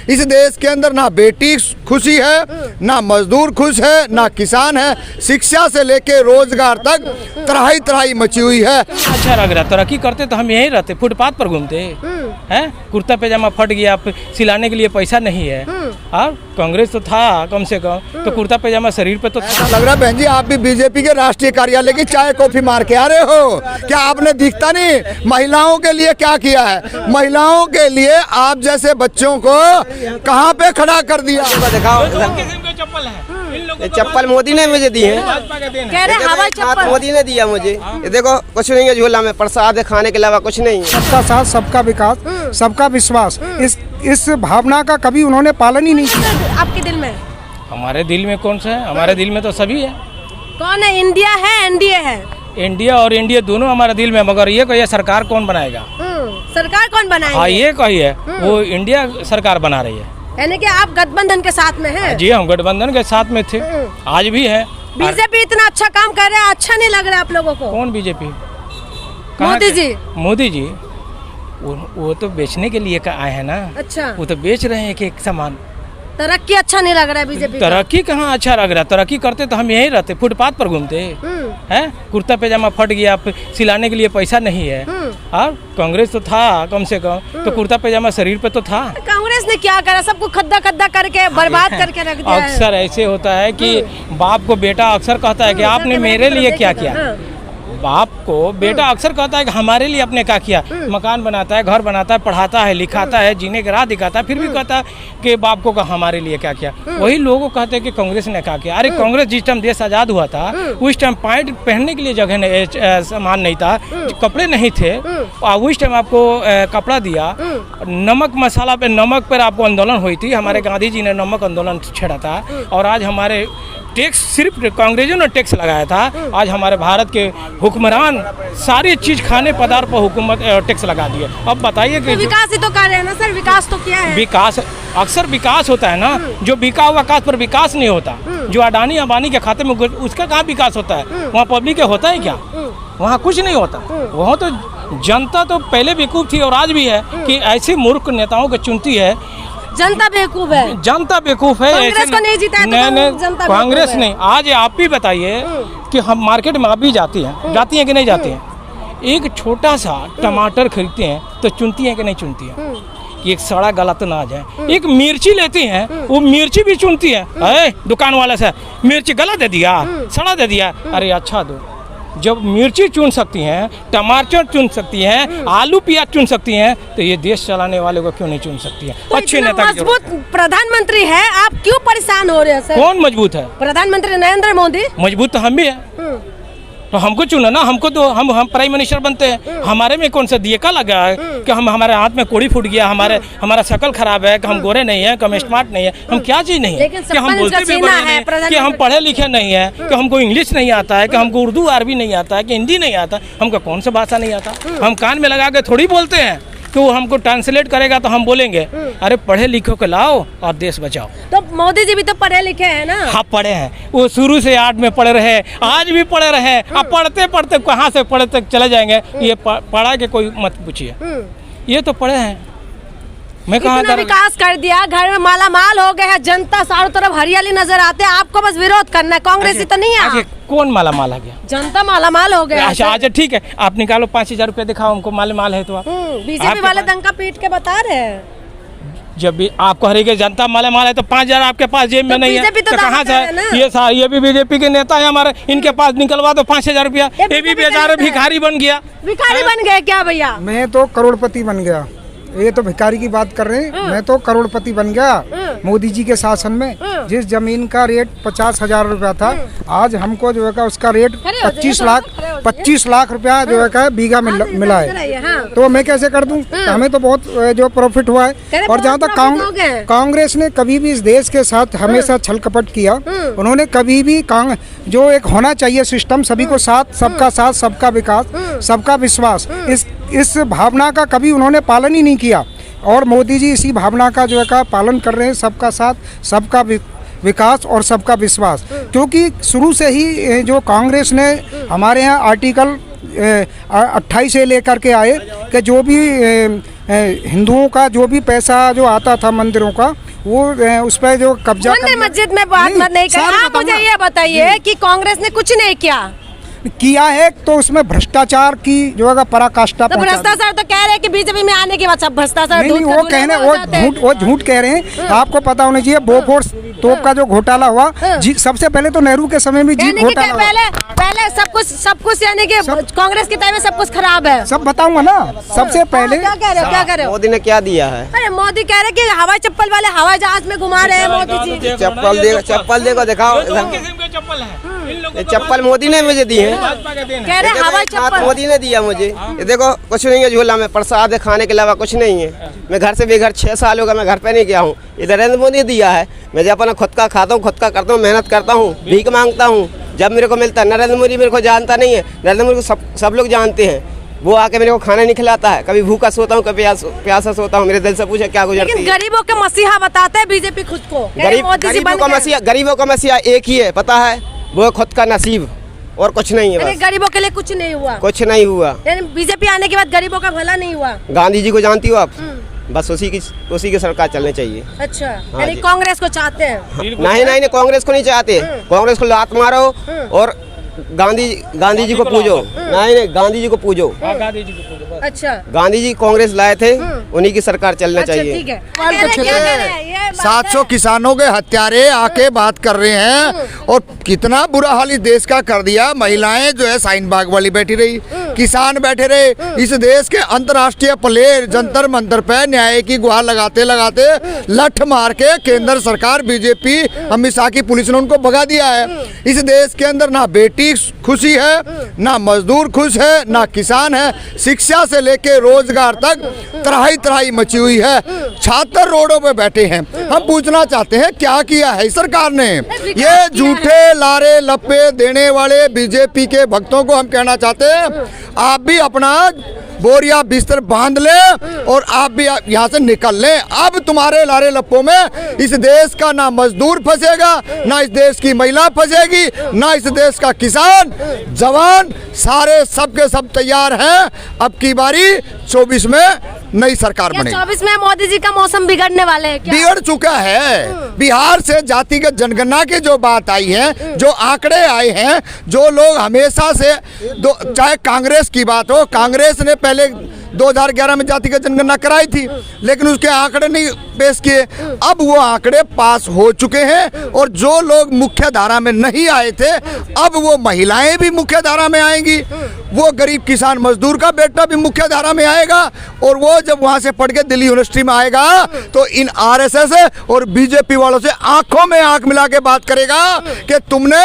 इस देश के अंदर ना बेटी खुशी है, ना मजदूर खुश है, ना किसान है। शिक्षा से लेके रोजगार तक तराही तराही मची हुई है। अच्छा लग रहा, तरक्की करते तो हम यहीं रहते, फुटपाथ पर घूमते हैं। कुर्ता पैजामा फट गया, सिलाने के लिए पैसा नहीं है। और कांग्रेस तो था कम से कम, तो कुर्ता पैजामा शरीर पे तो था। लग रहा है बहन जी आप भी बीजेपी के राष्ट्रीय कार्यालय की चाय कॉफी मार के आ रहे हो क्या? आपने दिखता नहीं महिलाओं के लिए क्या किया है? महिलाओं के लिए आप जैसे बच्चों को कहाँ पे खड़ा कर दिया? दिखाओ, चप्पल है, ये चप्पल मोदी ने मुझे दी है, मोदी ने दिया मुझे। ये देखो कुछ नहीं है झोला में, प्रसाद खाने के अलावा कुछ नहीं है। सबका साथ, सबका विकास, सबका विश्वास, इस भावना का कभी उन्होंने पालन ही नहीं किया। आपके दिल में? हमारे दिल में कौन सा है? हमारे दिल में तो सभी है। कौन है? इंडिया है, एनडीए है? इंडिया और इंडिया दोनों हमारे दिल में, मगर ये कहिए सरकार कौन बनाएगा? सरकार कौन बनाएगा? हाँ ये कहिए, वो इंडिया सरकार बना रही है। यानी कि आप गठबंधन के साथ में हैं? जी हम गठबंधन के साथ में थे, आज भी है। बीजेपी इतना अच्छा काम कर रहा है, अच्छा नहीं लग रहा है आप लोगों को? कौन बीजेपी? मोदी जी। मोदी जी वो तो बेचने के लिए आए हैं ना। अच्छा, वो तो बेच रहे हैं एक सामान। तरक्की अच्छा नहीं लग रहा है बीजेपी? तरक्की कहाँ अच्छा लग रहा है, तरक्की करते तो हम यहीं रहते, फुटपाथ पर घूमते हैं। कुर्ता पैजामा फट गया, सिलाने के लिए पैसा नहीं है। और कांग्रेस तो था कम से कम, तो कुर्ता पैजामा शरीर पे तो था। कांग्रेस ने क्या करा? सबको खद्दा खद्दा करके बर्बाद करके रख दिया है। अक्सर ऐसे होता है कि बाप को बेटा अक्सर कहता है कि आपने मेरे लिए क्या किया। बाप को बेटा अक्सर कहता है कि हमारे लिए आपने क्या किया। मकान बनाता है, घर बनाता है, पढ़ाता है, लिखाता है, जीने का राह दिखाता है, फिर भी कहता है कि बाप को हमारे लिए क्या किया। वही लोगों को कहते हैं कि कांग्रेस ने क्या किया। अरे कांग्रेस जिस टाइम देश आज़ाद हुआ था उस टाइम पैंट पहनने के लिए जगह नहीं, सामान नहीं था, कपड़े नहीं थे, उस टाइम आपको कपड़ा दिया। नमक मसाला पे, नमक पर आपको आंदोलन हुई थी, हमारे गांधी जी ने नमक आंदोलन छेड़ा था। और आज हमारे टैक्स, सिर्फ कांग्रेसों ने टैक्स लगाया था, आज हमारे भारत के हुक्मरान सारी चीज खाने पदार्थ पर हुकूमत टैक्स लगा दिए। अब बताइए कि विकास ही तो कर रहे हैं ना सर, विकास तो क्या है? विकास अक्सर विकास होता है ना, जो बिका हुआ काश पर विकास नहीं होता। जो अडानी अंबानी के खाते में उसका कहाँ विकास होता है? वहाँ पब्लिक होता है क्या? वहाँ कुछ नहीं होता। वहाँ तो जनता तो पहले बेवकूफ थी और आज भी है कि ऐसे मूर्ख नेताओं को चुनती है। जनता बेवकूफ है, जनता बेवकूफ है। कांग्रेस को नहीं जीता है तो जनता कांग्रेस नहीं। आज आप भी बताइए कि हम मार्केट में आप भी जाती हैं कि नहीं जाती हैं? एक छोटा सा टमाटर खरीदते हैं तो चुनती हैं कि नहीं चुनती हैं कि एक सड़ा गला तो ना आ जाए। एक मिर्ची लेती हैं, वो मिर्ची भी चुनती है। अरे दुकान वाला से मिर्ची गला दे दिया, सड़ा दे दिया, अरे अच्छा दो। जब मिर्ची चुन सकती हैं, टमाटर चुन सकती हैं, आलू प्याज चुन सकती हैं, तो ये देश चलाने वाले को क्यों नहीं चुन सकती है? तो अच्छे नेता मजबूत प्रधानमंत्री है, आप क्यों परेशान हो रहे हैं सर? कौन मजबूत है? प्रधानमंत्री नरेंद्र मोदी। मजबूत तो हम भी है, तो हमको चुना ना, हमको तो हम प्राइम मिनिस्टर बनते हैं। हमारे में कौन सा दिए का लगा है कि हमारे हाथ में कोड़ी फूट गया, हमारा शक्ल खराब है, कि हम गोरे नहीं है, कि हम स्मार्ट नहीं है, हम क्या चीज नहीं है, कि हम बोलते भी बड़े नहीं, कि हम पढ़े लिखे नहीं है, कि हमको इंग्लिश नहीं आता है, कि हमको उर्दू अरबी नहीं आता है, कि हिंदी नहीं आता, हमको कौन सा भाषा नहीं आता। हम कान में लगा के थोड़ी बोलते हैं कि वो हमको ट्रांसलेट करेगा तो हम बोलेंगे। अरे पढ़े लिखे को लाओ और देश बचाओ। तो मोदी जी भी तो पढ़े लिखे हैं ना? हाँ पढ़े हैं, वो शुरू से 8 में पढ़े रहे, आज भी पढ़े रहे। अब पढ़ते पढ़ते कहाँ से पढ़े तक चले जाएंगे। ये पढ़ा के कोई मत पूछिए, ये तो पढ़े हैं। मैं कहाँ विकास कर दिया, घर में माला माल हो गया है, जनता चारों तरफ हरियाली नजर आते हैं, आपको बस विरोध करना है। कांग्रेस ही तो नहीं है। कौन माला माल आ गया? जनता माला माल हो गया। अच्छा अच्छा ठीक है, आप निकालो 5000 रुपया दिखाओ हमको माला माल है तो आप। बीजेपी वाले दंका पीट के बता रहे हैं। जब भी आपको हर एक जनता माला माल है तो 5000 आपके पास जेब में नहीं है तो कहाँ से? ये भी बीजेपी के नेता है हमारे, इनके पास निकलवा दो 5000 रुपया। ये भी बेचारे भिखारी बन गया। भिखारी बन गए क्या भैया? मैं तो करोड़पति बन गया। ये तो भिखारी की बात कर रहे हैं, मैं तो करोड़पति बन गया मोदी जी के शासन में। जिस जमीन का रेट 50,000 रुपया था, आज हमको जो है का उसका रेट 25 लाख रुपया जो है का बीघा मिला है। तो मैं कैसे कर दूं? हमें तो बहुत जो प्रॉफिट हुआ है। और जहाँ तक कांग्रेस ने कभी भी इस देश के साथ हमेशा छल कपट किया, उन्होंने कभी भी जो एक होना चाहिए सिस्टम, सभी को साथ, सबका विकास, सबका विश्वास, इस भावना का कभी उन्होंने पालन ही नहीं किया। और मोदी जी इसी भावना का जो है का पालन कर रहे हैं, सबका साथ, सबका विकास और सबका विश्वास। क्योंकि शुरू से ही जो कांग्रेस ने हमारे यहाँ आर्टिकल 28 से लेकर के आए कि जो भी हिंदुओं का जो भी पैसा जो आता था मंदिरों का वो उस पर जो कब्जा मंदिर मस्जिद में बात मत नहीं कर। सारे आप मुझे बताऊंगा। ये बताइए कि कांग्रेस ने कुछ नहीं किया है तो उसमें भ्रष्टाचार की जो है पराकाष्ठा तो पहुंचा दी। भ्रष्टाचार तो कह रहे हैं कि बीजेपी में आने के बाद सब भ्रष्टाचार नहीं दूध नहीं का वो दूल्हा कहने हो जाते हैं। वो झूठ कह रहे हैं। आपको पता होना चाहिए बोफोर्स तोप का जो घोटाला हुआ सबसे पहले तो नेहरू के समय में जी यानी कि घोटाला हुआ। पहले सब कुछ यानी कि कांग्रेस के टाइम में सब कुछ खराब है। सब बताऊंगा ना। सबसे पहले क्या कह रहे हो मोदी ने क्या दिया है? अरे मोदी कह रहे कि हवाई चप्पल वाले हवाई जहाज में घुमा रहे हैं मोदी जी। चप्पल देखो दिखाओ। चप्पल है ये चप्पल मोदी ने मुझे दी है। कह रहे हवाई चप्पल मोदी ने दिया मुझे। ये देखो कुछ नहीं है झोला में, प्रसाद है, खाने के अलावा कुछ नहीं है। मैं घर से बेघर 6 साल हो गया, मैं घर पे नहीं गया हूँ। ये नरेंद्र मोदी ने दिया है। मैं जब अपना खुद का खाता हूँ, खुद का करता हूँ, मेहनत करता हूँ, भीख मांगता हूँ, जब मेरे को मिलता है। नरेंद्र मोदी मेरे को जानता नहीं है, नरेंद्र मोदी को सब लोग जानते हैं। वो आके मेरे को खाना नहीं खिलाता है, कभी भूखा सोता हूँ, कभी प्यासा सोता हूँ। मेरे दिल से पूछे क्या गुजरती है। लेकिन गरीबों के मसीहा बताते हैं बीजेपी खुद को। गरीबों का मसीहा एक ही है, पता है, वो खुद का नसीब, और कुछ नहीं है। बस गरीबों के लिए कुछ नहीं हुआ। कुछ नहीं हुआ। बीजेपी आने के बाद गरीबों का भला नहीं हुआ। गांधी जी को जानती हो आप? बस उसी की सरकार चलनी चाहिए। अच्छा, हाँ यानी जी। कांग्रेस को चाहते हैं? नहीं, कांग्रेस को नहीं चाहते। कांग्रेस को लात मारो और गांधी जी को पूजो। नहीं, गांधी जी को पूजो। गांधी जी को पूजो। अच्छा, गांधी जी कांग्रेस लाए थे, उन्हीं की सरकार चलना अच्छा चाहिए। ठीक है। क्या कह रहे हैं? ये बात 700 है। किसानों के हत्यारे आके बात कर रहे हैं और कितना बुरा हाल इस देश का कर दिया। महिलाएं जो है साइन बाग वाली बैठी रही, किसान बैठे रहे। इस देश के अंतर्राष्ट्रीय प्लेयर जंतर मंतर पे न्याय की गुहार लगाते लगाते लठ मार के केंद्र सरकार बीजेपी अमित शाह की पुलिस ने उनको भगा दिया है। इस देश के अंदर ना बेटी खुशी है, ना मजदूर खुश है, ना किसान है। शिक्षा से लेके रोजगार तक तराही तराही मची हुई है। छात्र रोडों पे बैठे हैं। हम पूछना चाहते हैं क्या किया है सरकार ने? ये झूठे लारे लप्पे देने वाले बीजेपी के भक्तों को हम कहना चाहते हैं, आप भी अपना बोरिया बिस्तर बांध ले और आप भी यहाँ से निकल लें। अब तुम्हारे लारे लप्पों में इस देश का ना मजदूर फंसेगा, ना इस देश की महिला फंसेगी, ना इस देश का किसान जवान, सारे सबके सब तैयार हैं। अब की बारी 24 में नई सरकार क्या बनेगी। 24 में मोदी जी का मौसम बिगड़ने वाले हैं क्या? बिगड़ चुका है। बिहार से जातिगत जनगणना की जो बात आई है, जो आंकड़े आए हैं, जो लोग हमेशा से चाहे कांग्रेस की बात हो, कांग्रेस ने पहले 2011 में जातिगत जनगणना कराई थी, लेकिन उसके आंकड़े नहीं पेश किए। अब वो आंकड़े पास हो चुके हैं और जो लोग मुख्य धारा में नहीं आए थे, अब वो महिलाएं भी मुख्य धारा में आएंगी। वो गरीब किसान मजदूर का बेटा भी मुख्य धारा में आएगा और वो जब वहां से पढ़ के दिल्ली यूनिवर्सिटी में आएगा तो इन आरएसएस और बीजेपी वालों से आंखों में आंख मिला के बात करेगा कि तुमने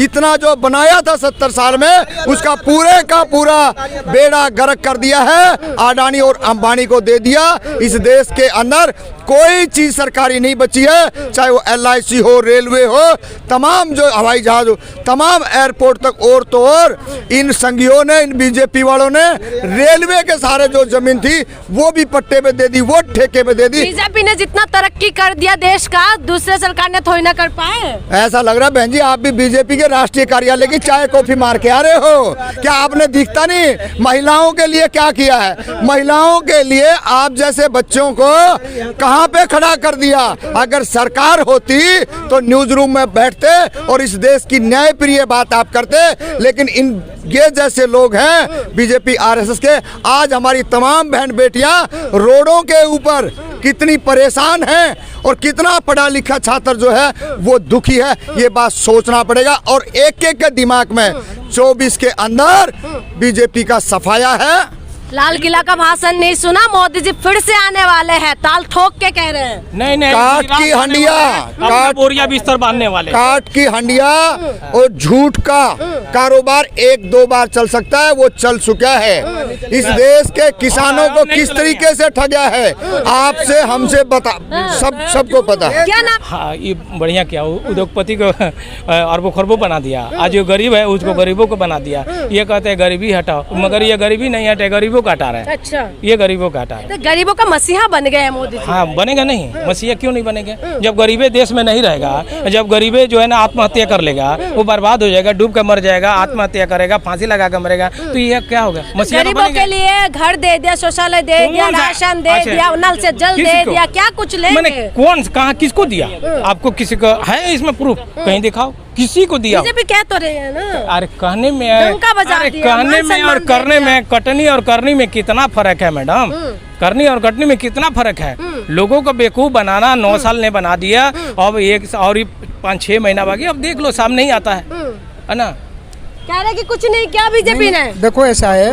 इतना जो बनाया था 70 साल में, उसका पूरे का पूरा बेड़ा गर्क कर दिया है, अडानी और अंबानी को दे दिया। इस देश के अंदर कोई चीज सरकारी नहीं बची है, चाहे वो LIC हो, रेलवे हो, तमाम जो हवाई जहाज हो, तमाम एयरपोर्ट तक। और तो और इन संघियों ने, इन बीजेपी वालों ने रेलवे के सारे जो जमीन थी वो भी पट्टे पे दे दी, वो ठेके पे दे दी। बीजेपी ने जितना तरक्की कर दिया देश का, दूसरे सरकार ने थोड़ी ना कर पाए। ऐसा लग रहा है बहन जी आप भी बीजेपी के राष्ट्रीय कार्यालय की चाय कॉफी मार के आ रहे हो। क्या आपने दिखता नहीं महिलाओं के लिए क्या किया है? महिलाओं के लिए आप जैसे बच्चों को कहाँ पे खड़ा कर दिया। अगर सरकार होती तो न्यूज रूम में बैठते और इस देश की न्याय प्रिय बात आप करते, लेकिन इन ये जैसे लोग हैं बीजेपी आरएसएस के। आज हमारी तमाम बहन बेटियां रोडों के ऊपर कितनी परेशान हैं और कितना पढ़ा लिखा छात्र जो है वो दुखी है। ये बात सोचना पड़ेगा और एक एक के दिमाग में 24 के अंदर बीजेपी का सफाया है। लाल किला का भाषण नहीं सुना? मोदी जी फिर से आने वाले हैं, ताल ठोक के कह रहे हैं। नहीं, काट की हंडिया, काट बोरिया बिस्तर बांधने वाले। काट की हंडिया और झूठ का कारोबार 1-2 बार चल सकता है, वो चल चुका है। इस देश के किसानों को किस तरीके से ठगा है, आपसे हमसे बता, सबको पता है। क्या नाम? हाँ, ये बढ़िया किया, उद्योगपति को अरबों खरबों बना दिया। आज जो गरीब है उसको गरीबों को बना दिया। ये कहते हैं गरीबी हटाओ, मगर ये गरीबी नहीं हटे, गरीबों गरीबों का हटा रहा है, अच्छा, ये गरीबों का हटा रहा है। तो गरीबों का मसीहा बन गए हैं मोदी जी। हाँ, बनेगा नहीं, मसीहा क्यों नहीं बनेगा? जब गरीबे देश में नहीं रहेगा, जब गरीबे जो है ना आत्महत्या कर लेगा, वो बर्बाद हो जाएगा, डूब कर मर जाएगा, आत्महत्या करेगा, फांसी लगा कर मरेगा, तो ये क्या होगा? मसीहा तो गरीबों बनेगा। के लिए घर दे दिया, शौचालय दे दिया, कौन सा? राशन दे अच्छा, दिया, नल से जल किसी दे को? दिया, क्या कुछ मैंने लेंगे? कौन कहाँ किसको दिया? आपको किसी को है इसमें प्रूफ? कहीं दिखाओ, किसी को दिया हो? बीजेपी कह तो रहे हैं ना। अरे कहने में डंका बजा अरे दिया, कहने मान में सम्मान और दे करने दिया। में, कटनी और करनी में कितना फर्क है मैडम? करनी और कटनी में कितना फर्क है? लोगों को बेवकूफ बनाना 9 साल ने बना दिया, अब एक और 5-6 महीना बाकी, अब देख लो सामने ही आता है ना? कह रहे कि कुछ नहीं किया बीजेपी ने। देखो ऐसा है,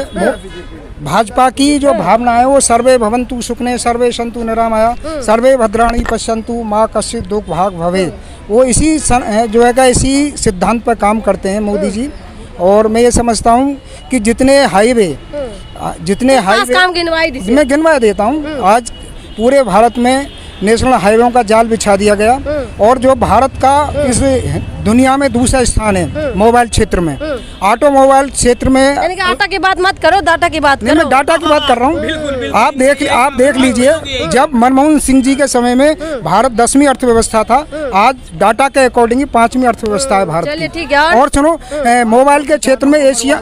भाजपा की जो भावना है वो सर्वे भवन्तु सुखने सर्वे सन्तु निरामया सर्वे भद्राणि पश्यन्तु माँ कश्चित् दुख भाग भवे, वो इसी जो है का इसी सिद्धांत पर काम करते हैं मोदी जी। और मैं ये समझता हूँ कि जितने हाईवे काम गिनवाई दीजिए। मैं गिनवा देता हूँ, आज पूरे भारत में नेशनल हाईवेों का जाल बिछा दिया गया, और जो भारत का इस दुनिया में दूसरा स्थान है मोबाइल क्षेत्र में, ऑटोमोबाइल क्षेत्र में। यानी कि आटा की बात मत करो, डाटा की बात नहीं, करो। मैं डाटा की बात कर रहा हूँ। आप देख लीजिए, जब मनमोहन सिंह जी के समय में भारत 10वीं अर्थव्यवस्था था, आज डाटा के अकॉर्डिंग 5वीं अर्थव्यवस्था है भारत चलिए की। ठीक है। और सुनो, मोबाइल के क्षेत्र में एशिया